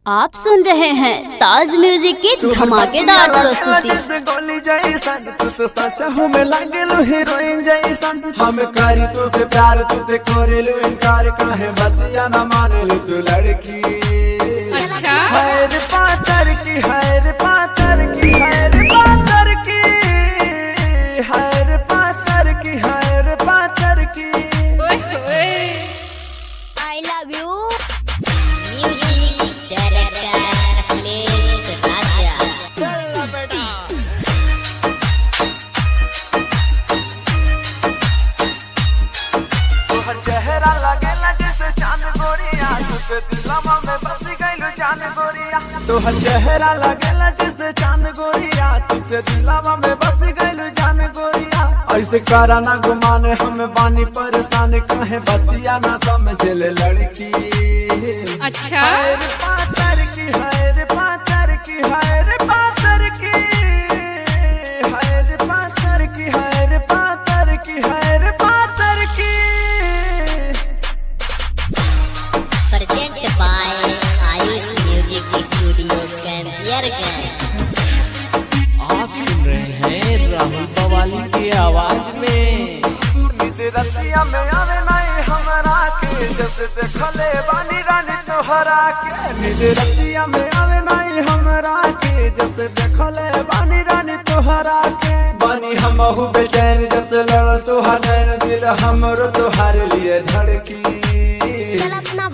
आप सुन रहे हैं ताज म्यूजिक की धमाकेदार प्रस्तुति। गोली जैसन तू तो सच हूँ मैं लागेलू हीरोइन जैसन हम करी तो से प्यार तुते करेलू इनकार काहे बतिया न मानेलू तू लड़की। अच्छा हैर पातर की हैर पातर की हैर पातर की हैर पातर की हैर पातर की। I love you music director Akhilesh Raja. तोहर चेहरा लगेला जैसे चांद गोरिया तुझे दिलवा में बस गइलू जान गोरिया। तोहर चेहरा लगेला जैसे चांद गोरिया तुझे दिलवा में बस गइलू जान गोरिया। ऐसे करा ना गुमाने हमें बानी परेशान काहे बतिया ना समझले लड़की। अच्छा हैर पातर की हैर पातर की हैर पातर की हैर पातर की हैर पातर की हैर पातर की। Present by Ayush music studio Campierganj. आप सुन रहे हैं राहुल बवाली की आवाज में। नींद रतिया में आवे नहीं हमरा के जब देखले बानी रानी तोहरा के। नींद रतिया में आवे नहीं हमरा के जब देखले बानी रानी तोहरा के। बानी हमहु बेचैन जब लड़ तोहर नैन दिल हमरो तोहार लिए धड़की।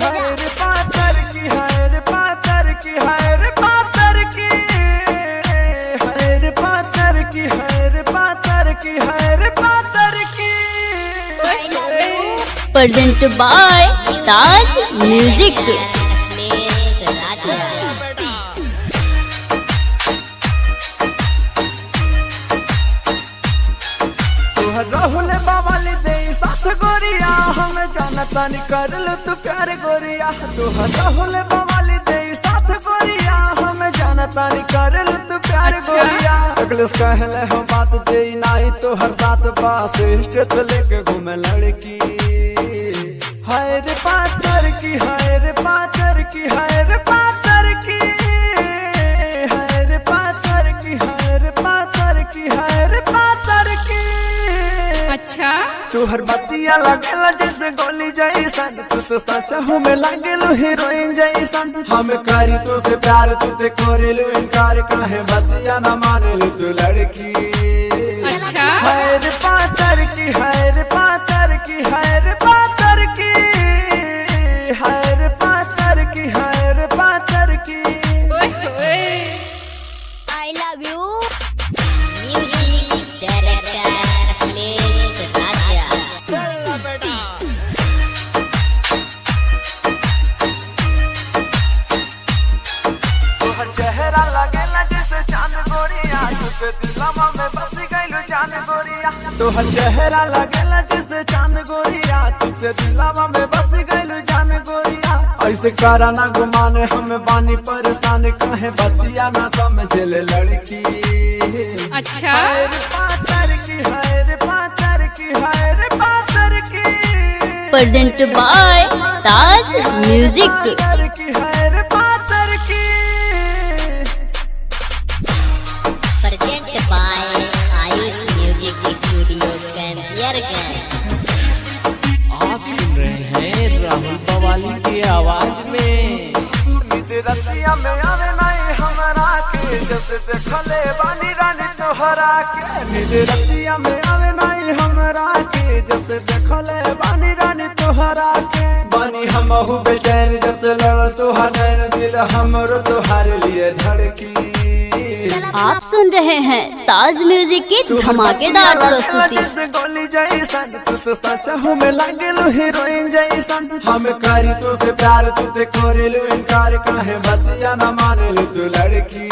हैर पातर की हैर पातर की हैर पातर की हैर पातर की हैर पातर की हैर पातर की। Present by Taj music. तोहर राहुल बावाली दे साथ गोरिया हम जानता नहीं करल तू प्यार गोरिया। तोहर राहुल बावाली दे साथ गोरिया हम जानता नहीं करल तू प्यार गोरिया। अगले कहले हो बात दे नहीं तो हर साथ पास स्टेट लेके घूमे लड़की। हैर पातर की हैर पातर की हैर पातर की हैर पातर की हैर पातर की हैर पातर की। अच्छा तोहर बतिया लगेला जैसे गोली जैसन तू तो सच हूँ मैं लागेलू हीरोइन जैसन हम करी तो से प्यार तुते करेलू इनकार काहे बतिया न मानेलू तू लड़की। अच्छा हैर पातर की हैर पातर की हैर पातर की हैर पातर की हैर पातर की। I love you music director Akhilesh Raja. तोहर चेहरा लगेला जैसे चांद गोरिया तुझे दिलवा में बस गइलू जान गोरिया। तोहर चेहरा लगेला जैसे चांद गोरिया तुझे दिलवा में बस गइलू जान गोरिया। ऐसे करा ना गुमाने हमें बानी परेशान काहे बतिया ना समझले लड़की। अच्छा हैर पातर की हैर पातर की हैर पातर की। Present by Taj music. पातर की हैर पातर की। Present by Ayush music studio Campierganj. आप सुन रहे हैं राहुल बवाली की आवाज में। नींद रतिया में आवे नहीं हमरा के जब देखले बानी रानी तोहरा के। नींद रतिया में आवे नहीं हमरा के जब देखले बानी रानी तोहरा के। बानी हमहु बेचैन जब लड़ तोहर नैन दिल हमरो तोहार लिए धड़की। आप सुन रहे हैं ताज म्यूजिक की धमाकेदार प्रस्तुति। गोली जैसन तू तो सच हूँ मैं लागेलू हीरोइन जैसन हम करी तो से प्यार तुते करेलू इनकार काहे बतिया न मानेलू तू लड़की।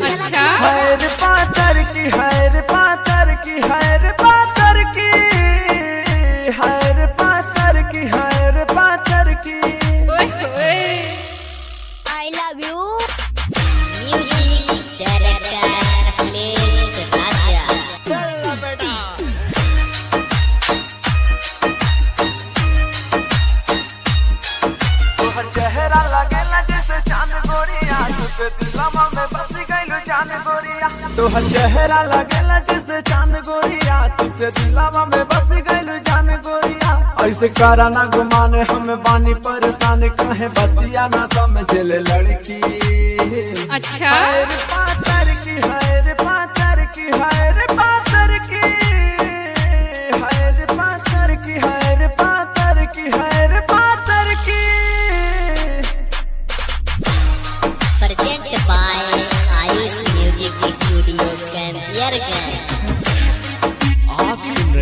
अच्छा हैर पातर की हैर पातर की हैर पातर की हैर पातर की हैर पातर की। I love you music director Akhilesh Raja. तोहर चेहरा लगेला जैसे चांद दिलावा में बस गइलू जान गोरिया तोहर चेहरा लगेला जैसे चांद गोरिया तुझसे दिलावा में बस गइलू जान गोरिया ऐसे करा ना गुमान हम बानी परेशान कहे बतिया ना समझ ले लड़की अच्छा